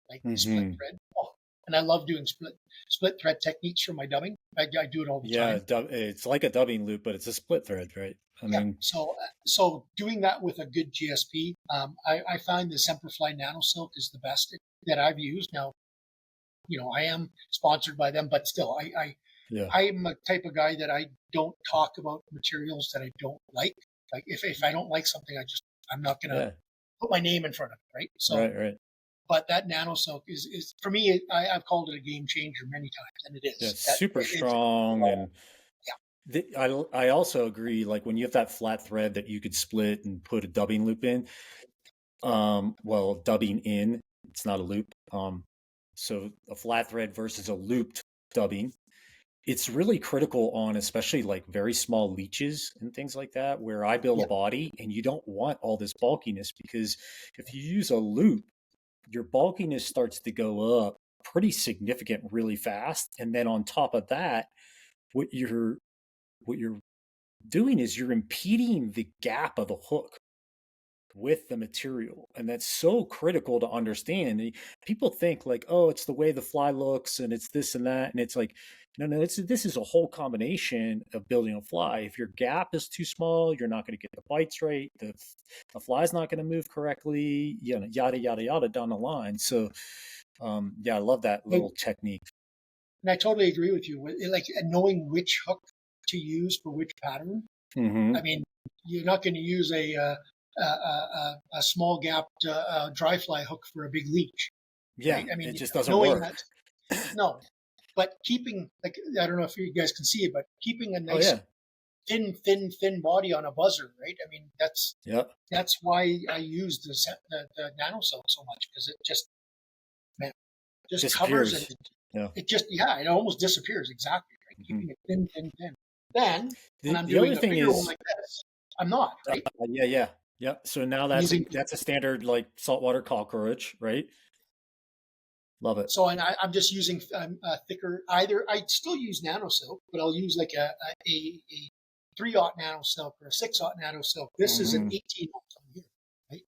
like the split Mm-hmm. thread. Oh, and I love doing split thread techniques for my dubbing. I do it all the Yeah, time. it's like a dubbing loop, but it's a split thread, right? I Yeah. mean, So doing that with a good GSP, I find the Semperfly Nano Silk is the best that I've used. Now, I am sponsored by them, but still, yeah, I'm a type of guy that I don't talk about materials that I don't like. Like if I don't like something, I'm not gonna yeah, put my name in front of it, right? So, right, right. but that nano silk is for me. I've called it a game changer many times, and it Yeah, is. it's That super it's strong, and yeah, I also agree. Like when you have that flat thread that you could split and put a dubbing loop in. Well, dubbing in, it's not a loop. So a flat thread versus a looped dubbing. It's really critical on especially like very small leeches and things like that, where I build a yeah, body and you don't want all this bulkiness because if you use a loop, your bulkiness starts to go up pretty significant really fast. And then on top of that, what you're doing is you're impeding the gap of the hook with the material, and that's so critical to understand. People think like, oh, it's the way the fly looks and it's this and that, and it's like, no, this is a whole combination of building a fly. If your gap is too small, you're not going to get the bites right, the fly's not going to move correctly, yada yada yada down the line. So yeah, I love that and little technique. I totally agree with you. Like knowing which hook to use for which pattern. I Hmm. mean, you're not going to use a small gapped dry fly hook for a big leech, Yeah, right? I mean, it just doesn't knowing work. that, no, but keeping I don't know if you guys can see it, but keeping a Oh nice yeah. thin body on a buzzer, right? I mean, Yep. that's why I use the nano silk so much because it man, just covers and Disappears. Yeah. it almost disappears exactly, right? Hmm. Keeping it thin. Then when I'm The other doing a thing bigger one is, like this, I'm not right. yeah, yeah, yeah. So now I'm using that's a standard like saltwater cockroach, right? Love it. so, and I'm just using thicker. Either I still use nano silk, but I'll use like a 3/0 nano silk or a 6/0 nano silk. This is an Hmm. 18 here, right?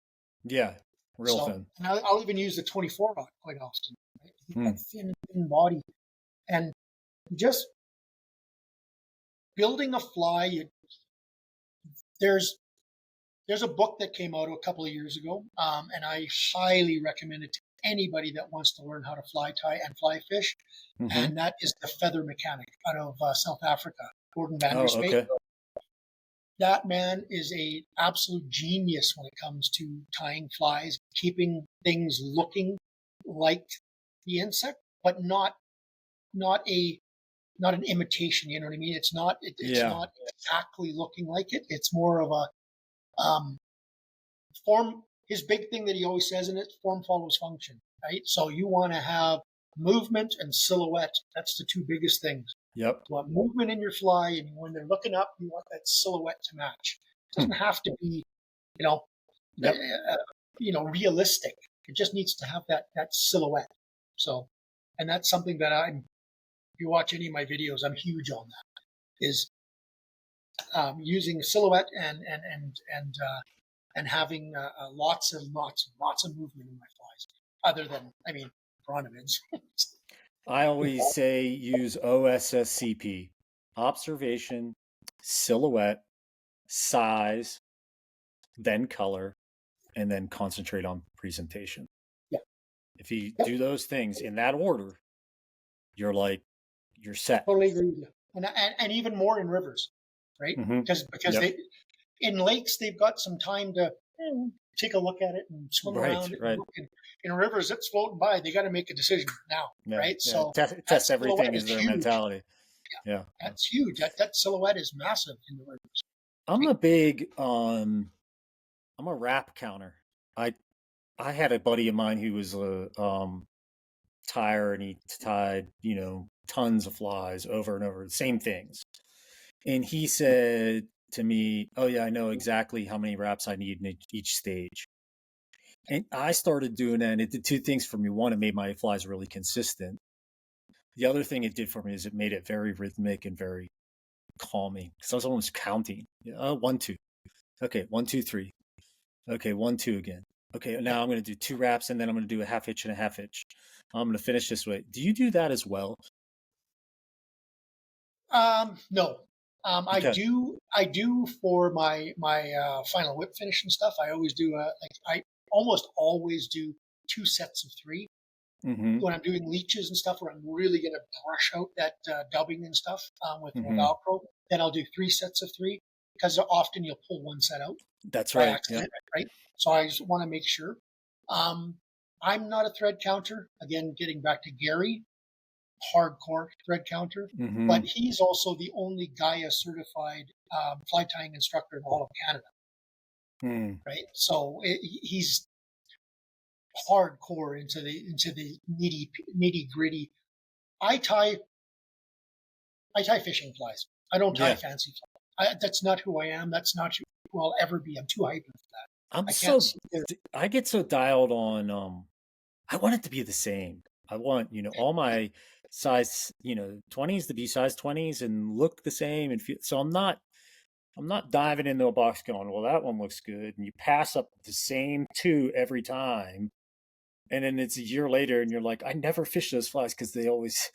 Yeah, real So, thin. and I'll even use the 24/0 quite often, right? To get Hmm. that thin body, and just building a fly. There's there's a book that came out a couple of years ago, and I highly recommend it to anybody that wants to learn how to fly tie and fly fish. Hmm. And that is The Feather Mechanic out of South Africa, Gordon van der Oh, Spate. okay. That man is a absolute genius when it comes to tying flies, keeping things looking like the insect, but not a not an imitation. You know what I mean? It's Yeah. not exactly looking like it. It's more of a form. His big thing that he always says in it: form follows function. Right. So you want to have movement and silhouette. That's the two biggest things. Yep. You want movement in your fly, and when they're looking up, you want that silhouette to match. It doesn't have to be, you know, Yep. realistic. It just needs to have that silhouette. So, and that's something that if you watch any of my videos, I'm huge on that. Is using silhouette and having lots of movement in my flies. Other than, brontomids. I always say use OSSCP: observation, silhouette, size, then color, and then concentrate on presentation. Yeah. If you do those things in that order, you're set. Totally agree with you. And even more in rivers, right? Because Yep. in lakes they've got some time to take a look at it and swim around it. Right. In rivers, it's floating by. They got to make a decision now, right? Yeah. So test everything is their huge. mentality. Yeah. That's huge. That silhouette is massive in the rivers. I'm a big I'm a wrap counter. I had a buddy of mine who was a tire, and he tied, tons of flies over and over, the same things. And he said to me, "Oh yeah, I know exactly how many wraps I need in each stage." And I started doing that, and it did two things for me. One, it made my flies really consistent. The other thing it did for me is it made it very rhythmic and very calming, because I was almost counting. 1, 2. Okay, 1, 2, 3. Okay, 1, 2 again. Okay, now I'm going to do 2 wraps, and then I'm going to do a half hitch and a half hitch. I'm going to finish this way. Do you do that as well? No. Okay. I do for my final whip finish and stuff. I always do I almost always do 2 sets of 3 when I'm doing leeches and stuff, where I'm really going to brush out that dubbing and stuff with Velcro. Then I'll do 3 sets of 3, because often you'll pull one set out. That's right. Accident, right? So I just want to make sure. I'm not a thread counter. Again, getting back to Gary, hardcore thread counter, but he's also the only Gaia certified fly tying instructor in all of Canada. Right? So he's hardcore into the nitty gritty. I tie fishing flies. I don't tie fancy flies. That's not who I am. That's not who I'll ever be. I'm too hyper for that. I get so dialed on. I want it to be the same. I want, all my size, 20s to be size 20s and look the same and feel. So I'm not diving into a box going, well, that one looks good, and you pass up the same 2 every time, and then it's a year later, and you're like, I never fish those flies because they always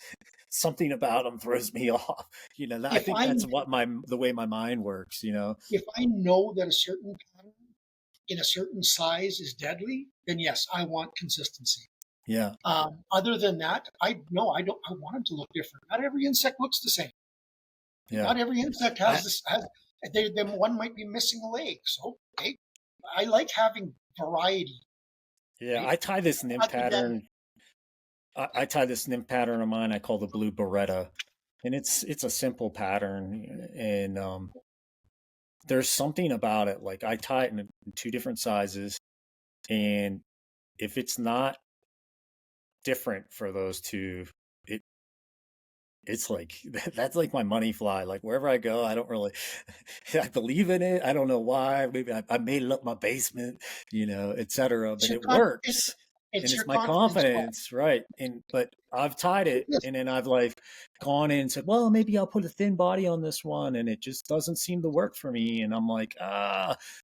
something about them throws me off. I think that's the way my mind works. If I know that a certain pattern in a certain size is deadly, then yes, I want consistency. Yeah. Other than that, I don't. I want them to look different. Not every insect looks the same. Yeah. Not every insect has one might be missing a leg. So I like having variety. Yeah, right? I tie this nymph pattern. I tie this nymph pattern of mine. I call the blue Beretta, and it's a simple pattern, and there's something about it. Like, I tie it in 2 different sizes, and if it's not different for those 2, it's like, that's like my money fly. Like, wherever I go, I don't really, I believe in it. I don't know why. Maybe I made it up my basement, etc. But it works. It's my confidence, right? But I've tied it, and then I've gone in and said, well, maybe I'll put a thin body on this one, and it just doesn't seem to work for me. And I'm like,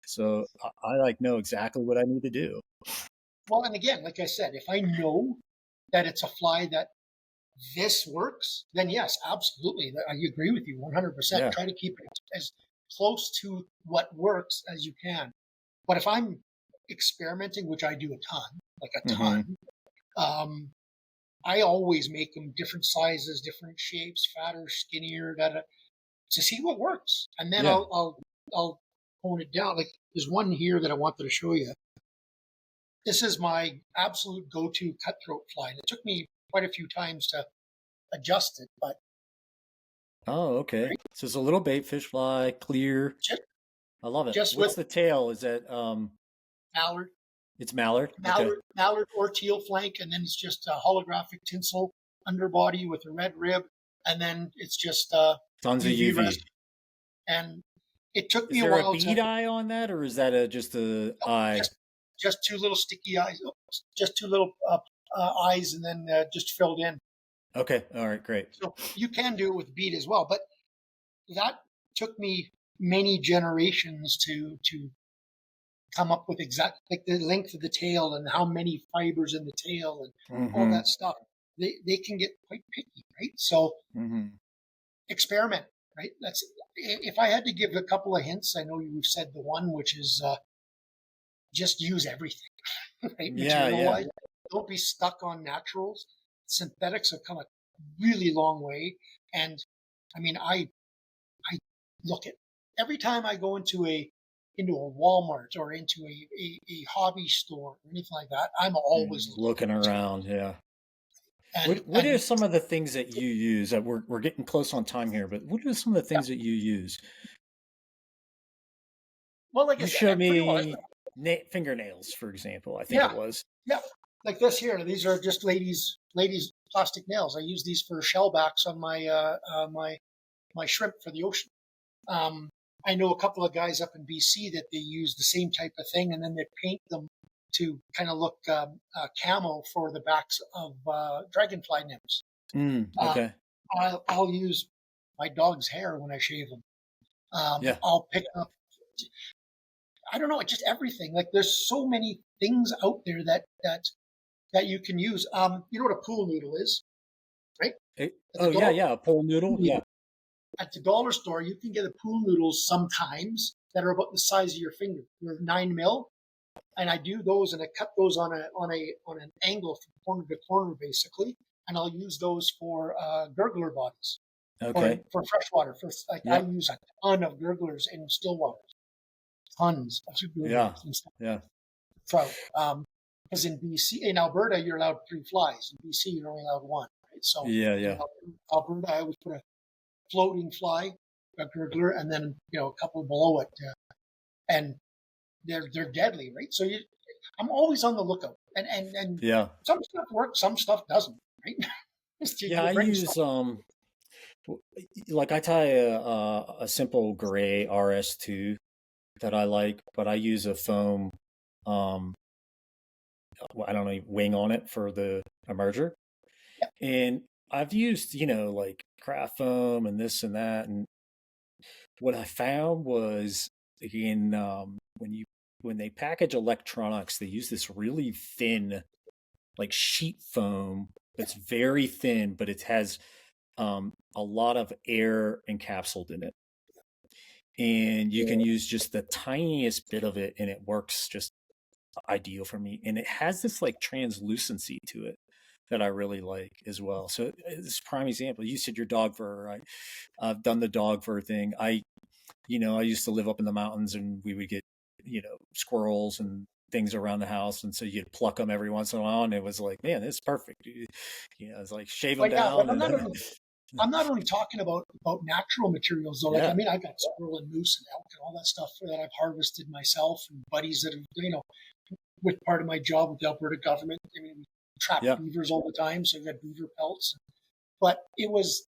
so I know exactly what I need to do. Well, and again, like I said, if I know that it's a fly that this works, then yes, absolutely. I agree with you 100%. Yeah. Try to keep it as close to what works as you can. But if I'm experimenting, which I do a ton, I always make them different sizes, different shapes, fatter, skinnier, to see what works. And then I'll hone it down. Like, there's one here that I wanted to show you. This is my absolute go-to cutthroat fly. And it took me quite a few times to adjust it, but okay. Right? So it's a little bait fish fly, clear. I love it. What's the tail? Is that mallard? It's mallard. Okay. Mallard or teal flank, and then it's just a holographic tinsel underbody with a red rib, and then it's just Tons of UV UV. resin. And it took me Is a there a while to bead eye on that, or is that just a oh, eye? just two little sticky eyes, just two little eyes, and then just filled in. Okay. All right. Great. So you can do it with bead as well, but that took me many generations to come up with exact like the length of the tail and how many fibers in the tail and all Mm-hmm. that stuff. They can get quite picky, right? So Mm-hmm. experiment, right? That's if I had to give a couple of hints. I know you've said the one, which is just use everything, right? Yeah. Material Yeah. wise, don't be stuck on naturals. Synthetics have come a really long way, and I mean, I look at every time I go into a Walmart or into a hobby store or anything like that, I'm always looking Looking at material. around. Yeah. What are And some of the things that you use? We're getting close on time here, but what are some of the yeah, things that you use? well, like I You said, showed pretty much, me fingernails, for example. I think it yeah, was. yeah, like this here. These are just ladies plastic nails. I use these for shellbacks on my shrimp for the ocean. Um, I know a couple of guys up in BC that they use the same type of thing, and then they paint them to kind of look camo for the backs of dragonfly nymphs. Uh, Okay. I'll use my dog's hair when I shave them. Yeah. I'll pick up, I don't know, just everything. Like there's so many things out there that you can use. You know what a pool noodle is, right? At the Oh yeah, dollar yeah. A pole noodle. Yeah. at the dollar store, you can get a pool noodles sometimes that are about the size of your finger. They're 9 mil, and I do those and I cut those on an angle from corner to corner basically, and I'll use those for gurgler bodies or Okay. for freshwater. For like I Yep. use a ton of gurglers in still waters, tons of Yeah. gurglers and stuff. Yeah. Trout. Because in BC, in Alberta, you're allowed 3 flies. In BC, you're only allowed one. Right? So Yeah. in Yeah. Alberta, I always put a floating fly, a gurgler, and then a couple below it, and they're deadly, right? So I'm always on the lookout, and Yeah. some stuff works, some stuff doesn't, right? Yeah. You I bring stuff. use like I tie a simple gray RS2 that I like, but I use a foam um I don't know wing on it for the emerger. Yeah, And I've used, like craft foam and this and that. And what I found was in when they package electronics, they use this really thin, like sheet foam that's very thin, but it has a lot of air encapsulated in it. And you can use just the tiniest bit of it, and it works just ideal for me. And it has this like translucency to it that I really like as well. So it's a prime example. You said your dog fur, right? I've done the dog fur thing. I used to live up in the mountains, and we would get, squirrels and things around the house, and so you'd pluck them every once in a while, and it was like, man, this is perfect. It's like shave them but yeah, but down, and I'm not only talking about natural materials though. Like I yeah, mean, I got squirrel and moose and elk and all that stuff that I've harvested myself, and buddies that have with part of my job with the Alberta government. I mean, we trap yeah, beavers all the time, so I've got beaver pelts. But it's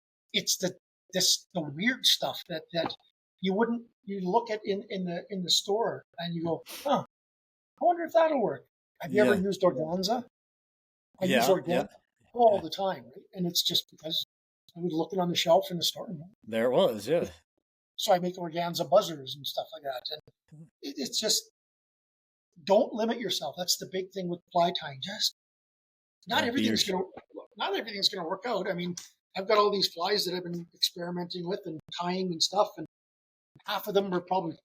the weird stuff that you look at in the store and you go, huh, I wonder if that'll work. Have you ever yeah, used organza? I use yeah, yeah, organza all yeah. the time, right? And it's just because I was looking on the shelf in the store, There it was, yeah, so I make organza buzzers and stuff like that. And it's just don't limit yourself. That's the big thing with fly tying. Just not yeah. everything's gonna not everything's gonna work out. I mean, I've got all these flies that I've been experimenting with and tying and stuff, and half of them are probably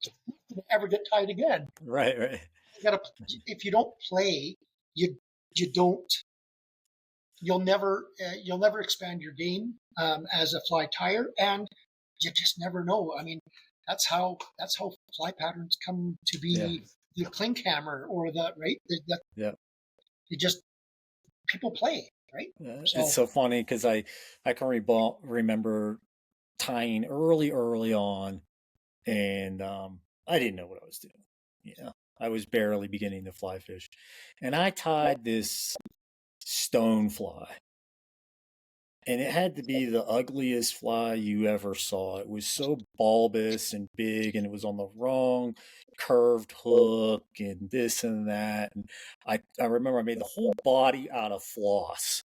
gonna ever get tied again. Right, right. You gotta if you don't play, you don't you'll never expand your game as a fly tyer, and you just never know. I mean, that's how fly patterns come to Yeah, be the clink hammer or the right that yeah. you just people play right. It's So so funny because I can remember tying early on, and I didn't know what I was doing. I was barely beginning to fly fish, and I tied this stone fly, and it had to be the ugliest fly you ever saw. It was so bulbous and big, and it was on the wrong curved hook and this and that. And I remember I made the whole body out of floss,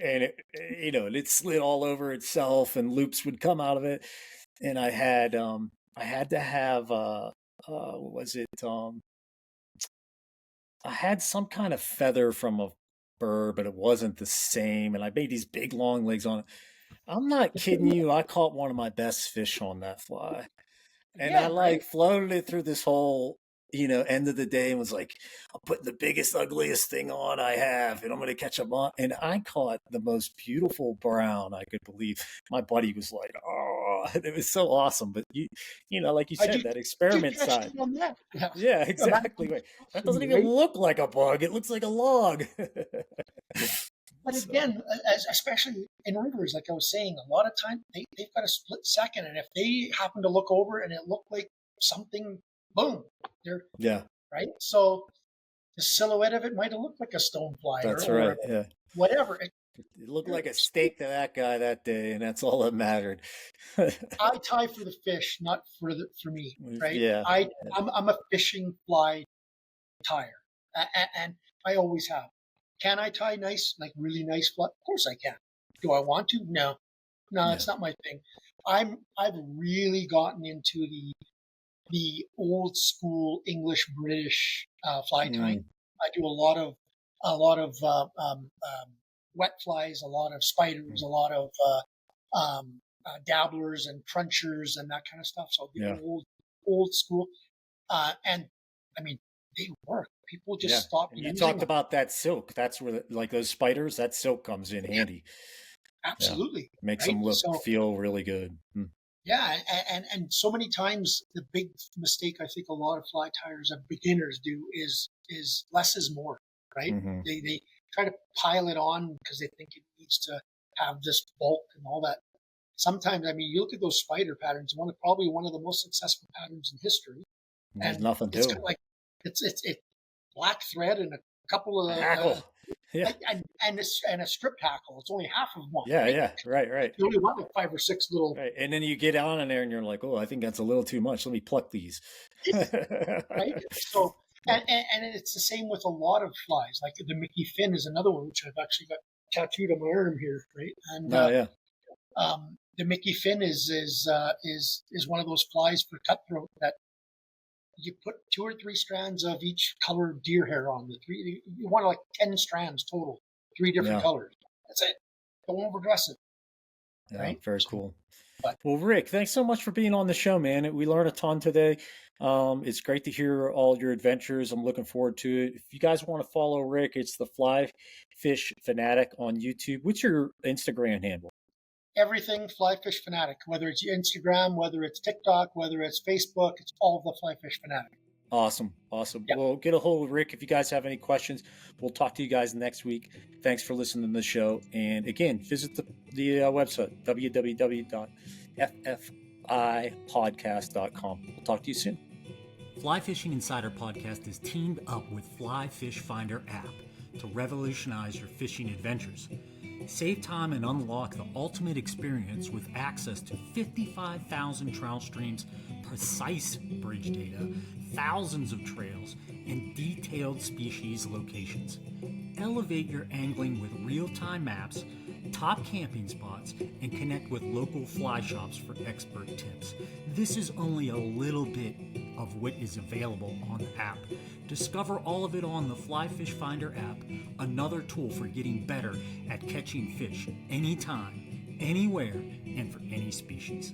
and and it slid all over itself, and loops would come out of it. And I had to have what was it? I had some kind of feather from a bird, but it wasn't the same. And I made these big long legs on it. I'm not kidding you. I caught one of my best fish on that fly. And I Yeah, right. like floated it through this whole, end of the day and was like, I'm putting the biggest, ugliest thing on I have, and I'm going to catch them on. And I caught the most beautiful brown I could believe. My buddy was like, oh, it was so awesome. But like you I said, that do experiment catch side. them on that. Yeah. Yeah, That exactly. Wait, that for doesn't me, even right? look like a bug. It looks like a log. But So, again, as especially in rivers, like I was saying, a lot of time they've got a split second, and if they happen to look over and it looked like something, boom, they're yeah, right. So the silhouette of it might have looked like a stonefly that's or right. Yeah. whatever. It looked They're like a steak to that guy that day, and that's all that mattered. I tie for the fish, not for me, right? Yeah. I'm a fishing fly tire, and I always have. Can I tie nice, like really nice fly? Of course I can. Do I want to? No, no, Yeah. it's not my thing. I've really gotten into the old school English British fly tying. Mm, I do a lot of wet flies, a lot of spiders, mm, a lot of dabblers and crunchers and that kind of stuff. So the yeah. old school, and I mean they work. People Yeah. just stop And you using talked them. about that silk. That's where, like those spiders, that silk comes in Yeah, handy. Yeah. absolutely, Makes right? them So feel really good. Mm, yeah, and so many times the big mistake I think a lot of fly tyers and beginners do is less is more, right? hmm They try to pile it on because they think it needs to have this bulk and all that. Sometimes, I mean, you look at those spider patterns, probably one of the most successful patterns in history, There's and nothing it's to kind of 'em. like it's black thread and a couple of Hackle. Yeah. and a strip tackle. It's only half of one, Yeah. right? Yeah. Right. Right. You only want like five or six little, Right. And then you get on in there and you're like, oh, I think that's a little too much. Let me pluck these. right? So and it's the same with a lot of flies. Like the Mickey fin is another one which I've actually got tattooed on my arm here, right? And No, yeah. the Mickey fin is one of those flies for cutthroat that you put two or three strands of each colored deer hair on. The three you want like 10 strands total, three different Yeah. colors. That's it. Don't overdress it, Yeah. right? Very So, cool. but Well, Rick, thanks so much for being on the show, man. We learned a ton today. It's great to hear all your adventures. I'm looking forward to it. If you guys want to follow Rick, it's the Fly Fish Fanatic on YouTube. What's your Instagram handle? everything FlyFish Fanatic, whether it's Instagram, whether it's TikTok, whether it's Facebook, it's all the FlyFish Fanatic. Awesome. Awesome. Yeah. Well, get a hold of Rick if you guys have any questions. We'll talk to you guys next week. Thanks for listening to the show. And again, visit the website, www.ffipodcast.com. We'll talk to you soon. Fly Fishing Insider Podcast is teamed up with FlyFish Finder app to revolutionize your fishing adventures. Save time and unlock the ultimate experience with access to 55,000 trout streams, precise bridge data, thousands of trails, and detailed species locations. Elevate your angling with real-time maps, top camping spots, and connect with local fly shops for expert tips. This is only a little bit of what is available on the app. Discover all of it on the FlyFish Finder app, another tool for getting better at catching fish anytime, anywhere, and for any species.